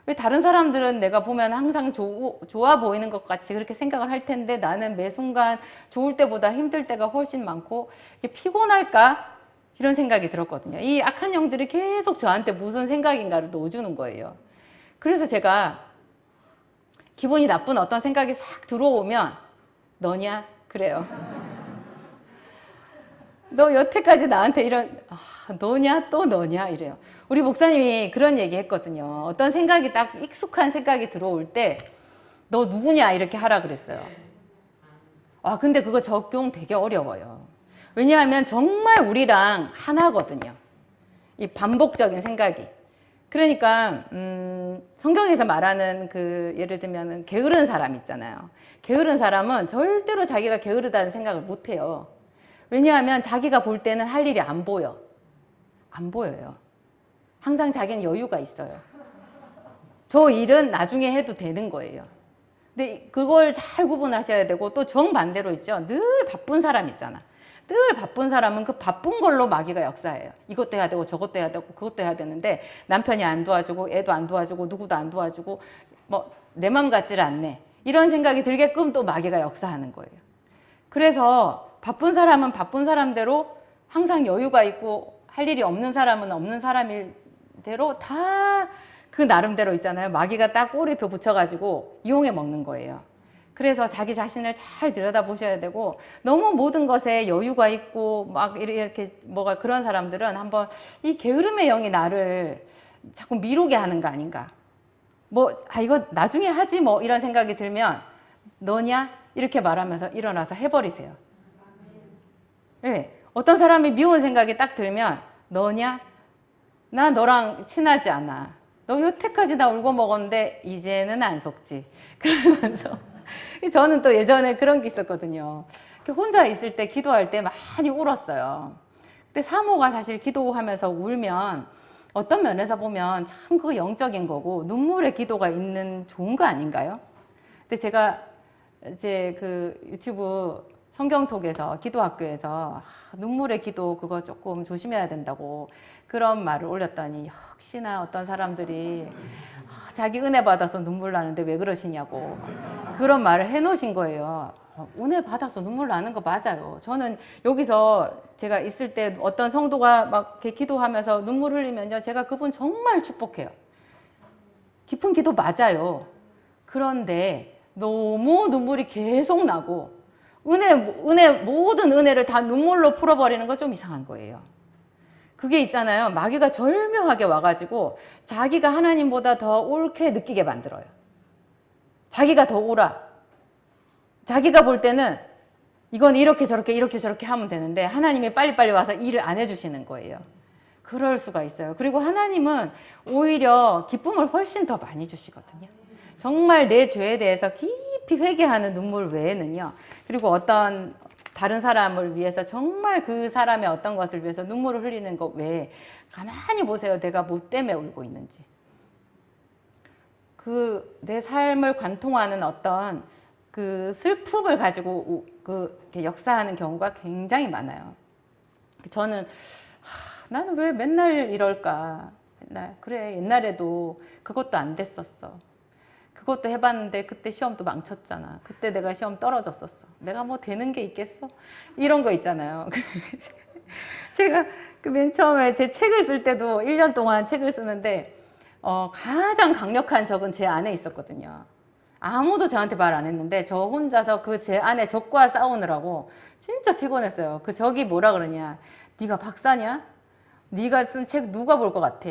왜 다른 사람들은 내가 보면 항상 좋아 보이는 것 같이 그렇게 생각을 할 텐데 나는 매 순간 좋을 때보다 힘들 때가 훨씬 많고 피곤할까? 이런 생각이 들었거든요. 이 악한 영들이 계속 저한테 무슨 생각인가를 넣어주는 거예요. 그래서 제가 기분이 나쁜 어떤 생각이 싹 들어오면 너냐? 그래요. 너 여태까지 나한테 이런 너냐? 또 너냐? 이래요. 우리 목사님이 그런 얘기 했거든요. 어떤 생각이 딱 익숙한 생각이 들어올 때 너 누구냐 이렇게 하라 그랬어요. 아, 근데 그거 적용 되게 어려워요. 왜냐하면 정말 우리랑 하나거든요. 이 반복적인 생각이. 그러니까 성경에서 말하는 그 예를 들면 게으른 사람 있잖아요. 게으른 사람은 절대로 자기가 게으르다는 생각을 못 해요. 왜냐하면 자기가 볼 때는 할 일이 안 보여. 안 보여요. 항상 자기는 여유가 있어요. 저 일은 나중에 해도 되는 거예요. 근데 그걸 잘 구분하셔야 되고, 또 정반대로 있죠. 늘 바쁜 사람 있잖아. 늘 바쁜 사람은 그 바쁜 걸로 마귀가 역사해요. 이것도 해야 되고 저것도 해야 되고 그것도 해야 되는데 남편이 안 도와주고 애도 안 도와주고 누구도 안 도와주고 뭐 내 맘 같지를 않네. 이런 생각이 들게끔 또 마귀가 역사하는 거예요. 그래서 바쁜 사람은 바쁜 사람대로 항상 여유가 있고 할 일이 없는 사람은 없는 사람일대로 다 그 나름대로 있잖아요. 마귀가 딱 꼬리표 붙여가지고 이용해 먹는 거예요. 그래서 자기 자신을 잘 들여다보셔야 되고, 너무 모든 것에 여유가 있고 막 이렇게 뭐가 그런 사람들은 한번 이 게으름의 영이 나를 자꾸 미루게 하는 거 아닌가. 뭐 이거 나중에 하지 뭐 이런 생각이 들면 너냐? 이렇게 말하면서 일어나서 해버리세요. 네. 어떤 사람이 미운 생각이 딱 들면 너냐? 나 너랑 친하지 않아. 너 여태까지 나 울고 먹었는데 이제는 안 속지. 그러면서 저는 또 예전에 그런 게 있었거든요. 혼자 있을 때 기도할 때 많이 울었어요. 근데 사모가 사실 기도하면서 울면 어떤 면에서 보면 참 그거 영적인 거고 눈물의 기도가 있는 좋은 거 아닌가요? 근데 제가 이제 그 유튜브 성경톡에서 기도학교에서 눈물의 기도 그거 조금 조심해야 된다고 그런 말을 올렸더니 혹시나 어떤 사람들이 자기 은혜 받아서 눈물 나는데 왜 그러시냐고 그런 말을 해놓으신 거예요. 은혜 받아서 눈물 나는 거 맞아요. 저는 여기서 제가 있을 때 어떤 성도가 막 이렇게 기도하면서 눈물 흘리면요, 제가 그분 정말 축복해요. 깊은 기도 맞아요. 그런데 너무 눈물이 계속 나고 모든 은혜를 다 눈물로 풀어버리는 거 좀 이상한 거예요. 그게 있잖아요. 마귀가 절묘하게 와가지고 자기가 하나님보다 더 옳게 느끼게 만들어요. 자기가 더 옳아. 자기가 볼 때는 이건 이렇게 저렇게 하면 되는데 하나님이 빨리빨리 와서 일을 안 해주시는 거예요. 그럴 수가 있어요. 그리고 하나님은 오히려 기쁨을 훨씬 더 많이 주시거든요. 정말 내 죄에 대해서 깊이 회개하는 눈물 외에는요. 그리고 어떤 다른 사람을 위해서 정말 그 사람의 어떤 것을 위해서 눈물을 흘리는 것 외에 가만히 보세요. 내가 뭐 때문에 울고 있는지. 그 내 삶을 관통하는 어떤 그 슬픔을 가지고 이렇게 역사하는 경우가 굉장히 많아요. 저는 나는 왜 맨날 이럴까? 그래 옛날에도 그것도 안 됐었어. 그것도 해봤는데 그때 시험도 망쳤잖아. 그때 내가 시험 떨어졌었어. 내가 뭐 되는 게 있겠어? 이런 거 있잖아요. 제가 그 맨 처음에 제 책을 쓸 때도 1년 동안 책을 쓰는데 가장 강력한 적은 제 안에 있었거든요. 아무도 저한테 말 안 했는데 저 혼자서 그 제 안에 적과 싸우느라고 진짜 피곤했어요. 그 적이 뭐라 그러냐. 네가 박사냐? 네가 쓴 책 누가 볼 것 같아?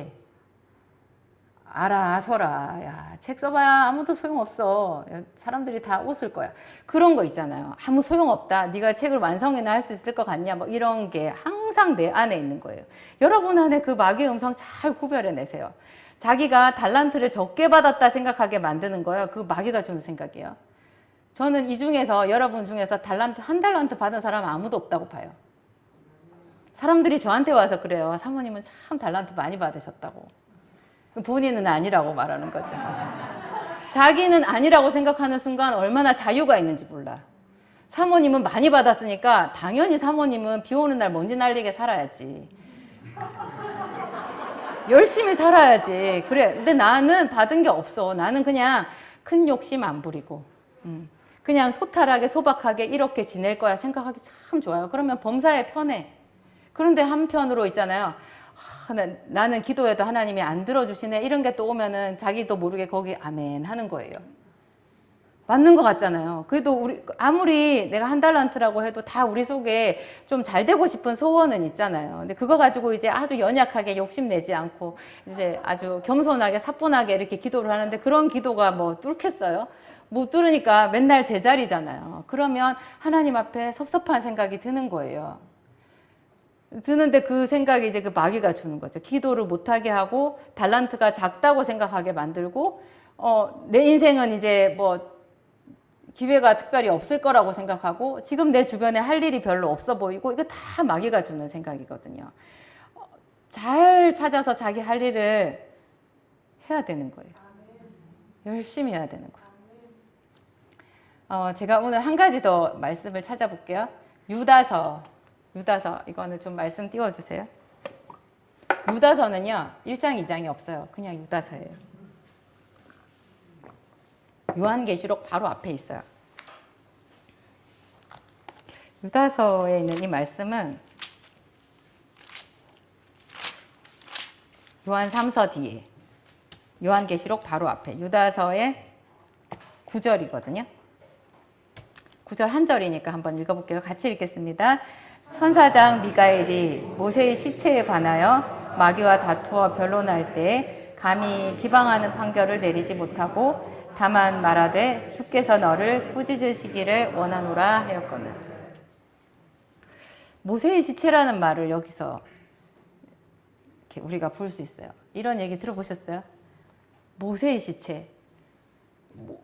알아, 서라. 야, 책 써봐야 아무도 소용없어. 사람들이 다 웃을 거야. 그런 거 있잖아요. 아무 소용없다. 네가 책을 완성이나 할 수 있을 것 같냐? 뭐 이런 게 항상 내 안에 있는 거예요. 여러분 안에 그 마귀의 음성 잘 구별해내세요. 자기가 달란트를 적게 받았다 생각하게 만드는 거예요. 그 마귀가 주는 생각이에요. 저는 이 중에서 여러분 중에서 한 달란트 받은 사람은 아무도 없다고 봐요. 사람들이 저한테 와서 그래요. 사모님은 참 달란트 많이 받으셨다고. 본인은 아니라고 말하는 거죠. 자기는 아니라고 생각하는 순간 얼마나 자유가 있는지 몰라. 사모님은 많이 받았으니까 당연히 사모님은 비 오는 날 먼지 날리게 살아야지. 열심히 살아야지. 그래. 근데 나는 받은 게 없어. 나는 그냥 큰 욕심 안 부리고 그냥 소탈하게 소박하게 이렇게 지낼 거야 생각하기 참 좋아요. 그러면 범사에 편해. 그런데 한편으로 있잖아요. 나는 기도해도 하나님이 안 들어주시네. 이런 게 또 오면은 자기도 모르게 거기 아멘 하는 거예요. 맞는 것 같잖아요. 그래도 아무리 내가 한 달란트라고 해도 다 우리 속에 좀 잘 되고 싶은 소원은 있잖아요. 근데 그거 가지고 이제 아주 연약하게 욕심내지 않고 이제 아주 겸손하게 사뿐하게 이렇게 기도를 하는데 그런 기도가 뭐 뚫겠어요? 못 들으니까 맨날 제자리잖아요. 그러면 하나님 앞에 섭섭한 생각이 드는 거예요. 드는데 그 생각이 이제 그 마귀가 주는 거죠. 기도를 못하게 하고 달란트가 작다고 생각하게 만들고 내 인생은 이제 뭐 기회가 특별히 없을 거라고 생각하고 지금 내 주변에 할 일이 별로 없어 보이고 이거 다 마귀가 주는 생각이거든요. 잘 찾아서 자기 할 일을 해야 되는 거예요. 열심히 해야 되는 거예요. 제가 오늘 한 가지 더 말씀을 찾아볼게요. 유다서 이거는 좀 말씀 띄워주세요. 유다서는요 1장 2장이 없어요. 그냥 유다서예요. 요한계시록 바로 앞에 있어요. 유다서에 있는 이 말씀은 요한 3서 뒤에 요한계시록 바로 앞에 유다서의 9절이거든요. 9절 한 절이니까 한번 읽어볼게요. 같이 읽겠습니다. 천사장 미가엘이 모세의 시체에 관하여 마귀와 다투어 변론할 때 감히 비방하는 판결을 내리지 못하고 다만 말하되 주께서 너를 꾸짖으시기를 원하노라 하였거늘. 모세의 시체라는 말을 여기서 이렇게 우리가 볼 수 있어요. 이런 얘기 들어보셨어요? 모세의 시체.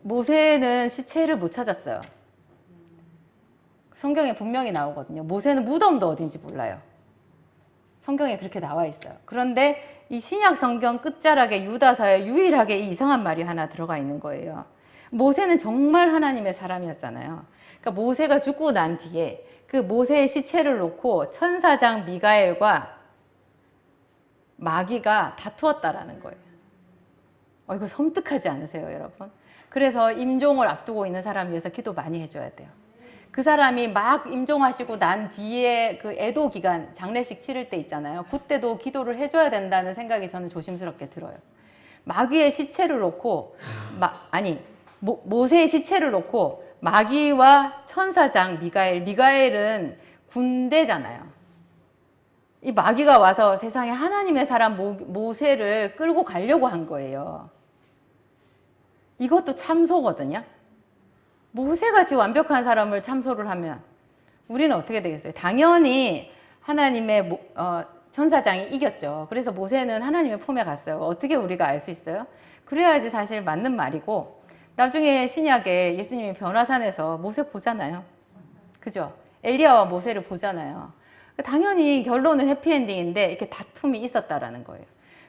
모세는 시체를 못 찾았어요. 성경에 분명히 나오거든요. 모세는 무덤도 어딘지 몰라요. 성경에 그렇게 나와 있어요. 그런데 이 신약 성경 끝자락에 유다서에 유일하게 이 이상한 말이 하나 들어가 있는 거예요. 모세는 정말 하나님의 사람이었잖아요. 그러니까 모세가 죽고 난 뒤에 그 모세의 시체를 놓고 천사장 미가엘과 마귀가 다투었다라는 거예요. 이거 섬뜩하지 않으세요, 여러분? 그래서 임종을 앞두고 있는 사람 위해서 기도 많이 해줘야 돼요. 그 사람이 막 임종하시고 난 뒤에 그 애도 기간, 장례식 치를 때 있잖아요. 그때도 기도를 해줘야 된다는 생각이 저는 조심스럽게 들어요. 마귀의 시체를 놓고, 모세의 시체를 놓고 마귀와 천사장 미가엘은 군대잖아요. 이 마귀가 와서 세상에 하나님의 사람 모세를 끌고 가려고 한 거예요. 이것도 참소거든요. 모세같이 완벽한 사람을 참소를 하면 우리는 어떻게 되겠어요? 당연히 하나님의 천사장이 이겼죠. 그래서 모세는 하나님의 품에 갔어요. 어떻게 우리가 알 수 있어요? 그래야지 사실 맞는 말이고, 나중에 신약에 예수님이 변화산에서 모세 보잖아요. 그죠? 엘리야와 모세를 보잖아요. 당연히 결론은 해피엔딩인데 이렇게 다툼이 있었다라는 거예요.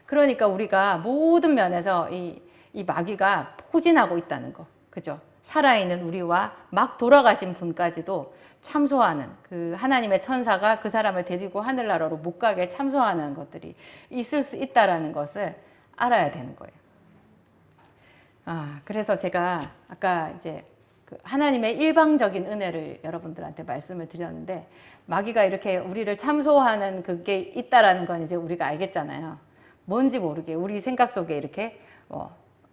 그러니까 우리가 모든 면에서 이 마귀가 포진하고 있다는 거. 그죠? 살아있는 우리와 막 돌아가신 분까지도 참소하는, 그 하나님의 천사가 그 사람을 데리고 하늘나라로 못 가게 참소하는 것들이 있을 수 있다라는 것을 알아야 되는 거예요. 그래서 제가 아까 이제 그 하나님의 일방적인 은혜를 여러분들한테 말씀을 드렸는데, 마귀가 이렇게 우리를 참소하는 그게 있다라는 건 이제 우리가 알겠잖아요. 뭔지 모르게 우리 생각 속에 이렇게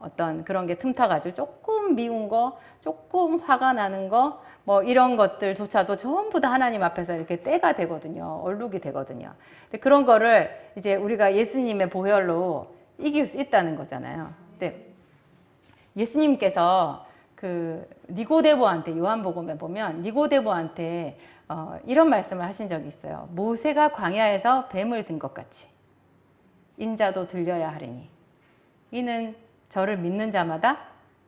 어떤 그런 게 틈타가지고 조금 미운 거, 조금 화가 나는 거, 이런 것들조차도 전부 다 하나님 앞에서 이렇게 때가 되거든요. 얼룩이 되거든요. 근데 그런 거를 이제 우리가 예수님의 보혈로 이길 수 있다는 거잖아요. 근데 예수님께서 그 니고데모한테, 요한복음에 보면 니고데모한테 이런 말씀을 하신 적이 있어요. 모세가 광야에서 뱀을 든 것 같이 인자도 들려야 하리니 이는 저를 믿는 자마다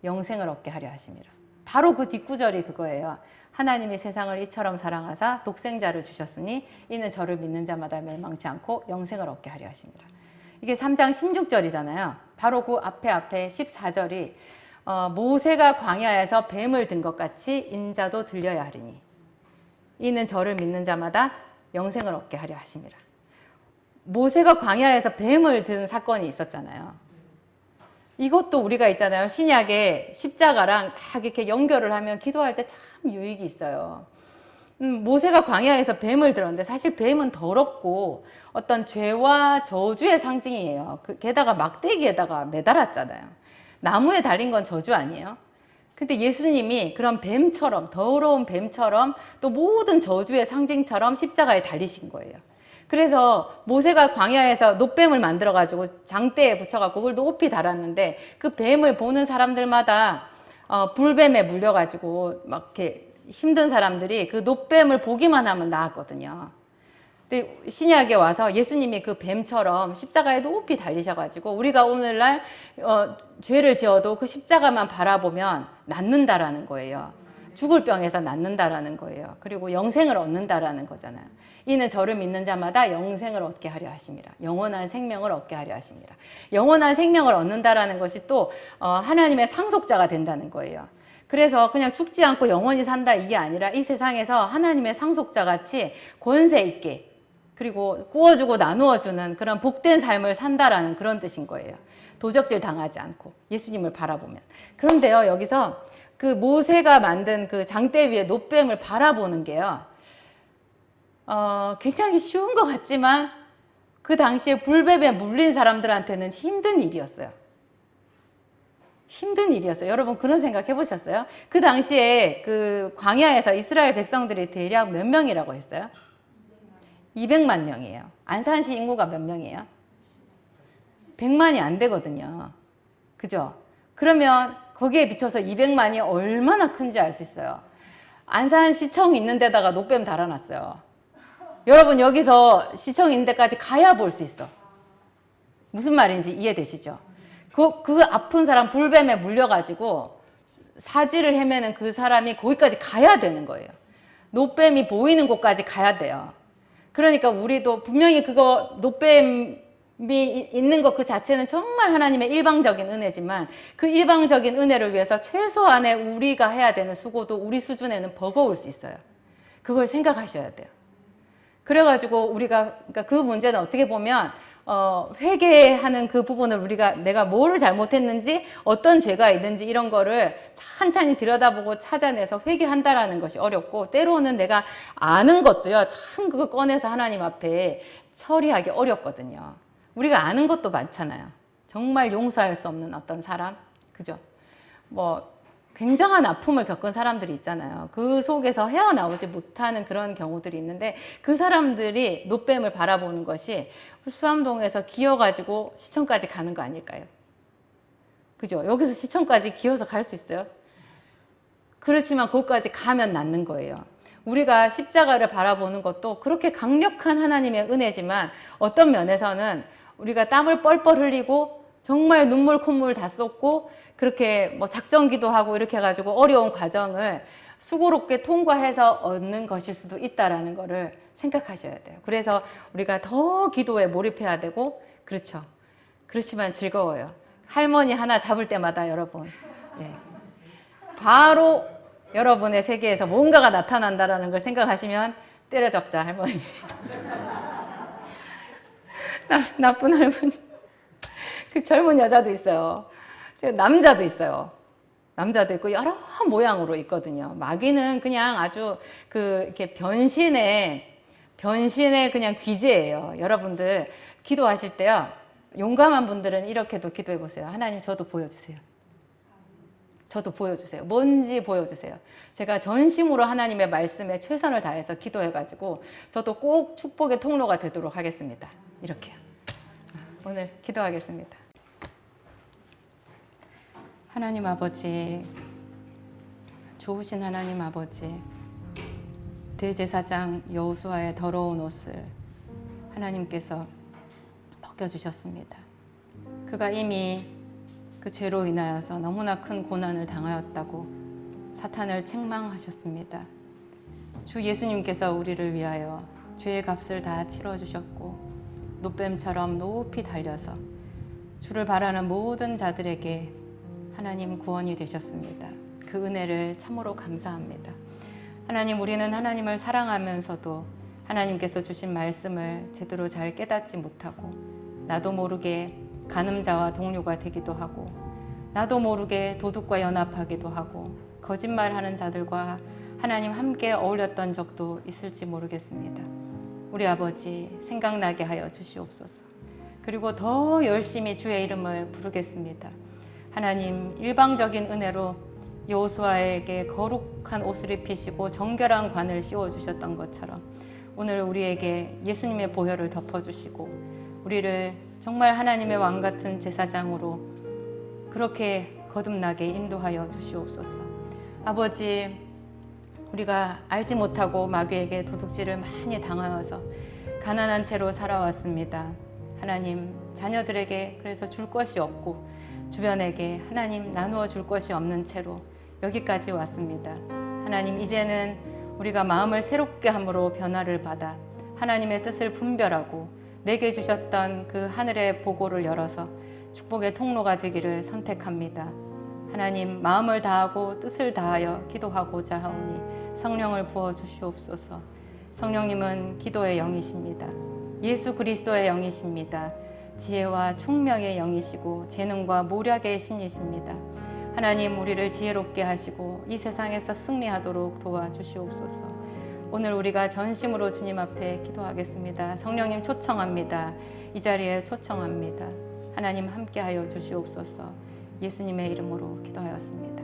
영생을 얻게 하려 하심이라. 바로 그 뒷구절이 그거예요. 하나님이 세상을 이처럼 사랑하사 독생자를 주셨으니 이는 저를 믿는 자마다 멸망치 않고 영생을 얻게 하려 하심이라. 이게 3장 16절이잖아요. 바로 그 앞에 14절이 모세가 광야에서 뱀을 든 것 같이 인자도 들려야 하리니 이는 저를 믿는 자마다 영생을 얻게 하려 하심이라. 모세가 광야에서 뱀을 든 사건이 있었잖아요. 이것도 우리가 있잖아요. 신약에 십자가랑 딱 이렇게 연결을 하면 기도할 때 참 유익이 있어요. 모세가 광야에서 뱀을 들었는데 사실 뱀은 더럽고 어떤 죄와 저주의 상징이에요. 게다가 막대기에다가 매달았잖아요. 나무에 달린 건 저주 아니에요? 근데 예수님이 그런 뱀처럼, 더러운 뱀처럼 또 모든 저주의 상징처럼 십자가에 달리신 거예요. 그래서 모세가 광야에서 놋뱀을 만들어가지고 장대에 붙여갖고 그걸 높이 달았는데 그 뱀을 보는 사람들마다 불뱀에 물려가지고 막 이렇게 힘든 사람들이 그 놋뱀을 보기만 하면 나았거든요. 근데 신약에 와서 예수님이 그 뱀처럼 십자가에 높이 달리셔가지고 우리가 오늘날 죄를 지어도 그 십자가만 바라보면 낫는다라는 거예요. 죽을 병에서 낫는다라는 거예요. 그리고 영생을 얻는다라는 거잖아요. 이는 저를 믿는 자마다 영생을 얻게 하려 하심이라. 영원한 생명을 얻게 하려 하심이라. 영원한 생명을 얻는다라는 것이 또 하나님의 상속자가 된다는 거예요. 그래서 그냥 죽지 않고 영원히 산다 이게 아니라 이 세상에서 하나님의 상속자 같이 권세 있게 그리고 구워주고 나누어주는 그런 복된 삶을 산다라는 그런 뜻인 거예요. 도적질 당하지 않고 예수님을 바라보면. 그런데요, 여기서 그 모세가 만든 그 장대 위에 놋뱀을 바라보는 게요, 굉장히 쉬운 것 같지만 그 당시에 불뱀에 물린 사람들한테는 힘든 일이었어요. 힘든 일이었어요. 여러분 그런 생각 해보셨어요? 그 당시에 그 광야에서 이스라엘 백성들이 대략 몇 명이라고 했어요? 200만 명이에요. 안산시 인구가 몇 명이에요? 100만이 안 되거든요. 그죠? 그러면 거기에 비춰서 200만이 얼마나 큰지 알 수 있어요. 안산시청 있는 데다가 놋뱀 달아놨어요. 여러분 여기서 시청 있는 데까지 가야 볼 수 있어. 무슨 말인지 이해되시죠? 그 아픈 사람 불뱀에 물려가지고 사지를 헤매는 그 사람이 거기까지 가야 되는 거예요. 놋뱀이 보이는 곳까지 가야 돼요. 그러니까 우리도 분명히 그거 놋뱀이 있는 것 그 자체는 정말 하나님의 일방적인 은혜지만 그 일방적인 은혜를 위해서 최소한의 우리가 해야 되는 수고도 우리 수준에는 버거울 수 있어요. 그걸 생각하셔야 돼요. 그래가지고 우리가 그러니까 그 문제는 어떻게 보면 회개하는 그 부분을 내가 뭐를 잘못했는지 어떤 죄가 있는지 이런 거를 찬찬히 들여다보고 찾아내서 회개한다라는 것이 어렵고 때로는 내가 아는 것도요 참 그거 꺼내서 하나님 앞에 처리하기 어렵거든요. 우리가 아는 것도 많잖아요. 정말 용서할 수 없는 어떤 사람, 그죠? 뭐 굉장한 아픔을 겪은 사람들이 있잖아요. 그 속에서 헤어나오지 못하는 그런 경우들이 있는데 그 사람들이 놋뱀을 바라보는 것이 수암동에서 기어가지고 시청까지 가는 거 아닐까요? 그죠? 여기서 시청까지 기어서 갈 수 있어요? 그렇지만 거기까지 가면 낫는 거예요. 우리가 십자가를 바라보는 것도 그렇게 강력한 하나님의 은혜지만 어떤 면에서는 우리가 땀을 뻘뻘 흘리고 정말 눈물 콧물 다 쏟고 그렇게 뭐 작정기도 하고 이렇게 해가지고 어려운 과정을 수고롭게 통과해서 얻는 것일 수도 있다라는 거를 생각하셔야 돼요. 그래서 우리가 더 기도에 몰입해야 되고 그렇죠. 그렇지만 즐거워요. 할머니 하나 잡을 때마다 여러분 바로 여러분의 세계에서 뭔가가 나타난다라는 걸 생각하시면 때려잡자 할머니. 나쁜 할머니. 그 젊은 여자도 있어요. 남자도 있어요. 남자도 있고 여러 모양으로 있거든요. 마귀는 그냥 아주 이렇게 변신의 그냥 귀재예요. 여러분들 기도하실 때요. 용감한 분들은 이렇게도 기도해 보세요. 하나님 저도 보여주세요. 저도 보여주세요. 뭔지 보여주세요. 제가 전심으로 하나님의 말씀에 최선을 다해서 기도해가지고 저도 꼭 축복의 통로가 되도록 하겠습니다. 이렇게요. 오늘 기도하겠습니다. 하나님 아버지, 좋으신 하나님 아버지, 대제사장 여호수아의 더러운 옷을 하나님께서 벗겨주셨습니다. 그가 이미 그 죄로 인하여서 너무나 큰 고난을 당하였다고 사탄을 책망하셨습니다. 주 예수님께서 우리를 위하여 죄의 값을 다 치러주셨고 놋뱀처럼 높이 달려서 주를 바라는 모든 자들에게 하나님 구원이 되셨습니다. 그 은혜를 참으로 감사합니다. 하나님, 우리는 하나님을 사랑하면서도 하나님께서 주신 말씀을 제대로 잘 깨닫지 못하고 나도 모르게 간음자와 동료가 되기도 하고 나도 모르게 도둑과 연합하기도 하고 거짓말하는 자들과 하나님 함께 어울렸던 적도 있을지 모르겠습니다. 우리 아버지 생각나게 하여 주시옵소서. 그리고 더 열심히 주의 이름을 부르겠습니다. 하나님, 일방적인 은혜로 여호수아에게 거룩한 옷을 입히시고 정결한 관을 씌워주셨던 것처럼 오늘 우리에게 예수님의 보혈을 덮어주시고 우리를 정말 하나님의 왕 같은 제사장으로 그렇게 거듭나게 인도하여 주시옵소서. 아버지, 우리가 알지 못하고 마귀에게 도둑질을 많이 당하여서 가난한 채로 살아왔습니다. 하나님, 자녀들에게 그래서 줄 것이 없고 주변에게 하나님 나누어 줄 것이 없는 채로 여기까지 왔습니다. 하나님, 이제는 우리가 마음을 새롭게 함으로 변화를 받아 하나님의 뜻을 분별하고 내게 주셨던 그 하늘의 보고를 열어서 축복의 통로가 되기를 선택합니다. 하나님, 마음을 다하고 뜻을 다하여 기도하고자 하오니 성령을 부어 주시옵소서. 성령님은 기도의 영이십니다. 예수 그리스도의 영이십니다. 지혜와 총명의 영이시고 재능과 모략의 신이십니다. 하나님, 우리를 지혜롭게 하시고 이 세상에서 승리하도록 도와주시옵소서. 오늘 우리가 전심으로 주님 앞에 기도하겠습니다. 성령님 초청합니다. 이 자리에 초청합니다. 하나님 함께하여 주시옵소서. 예수님의 이름으로 기도하였습니다.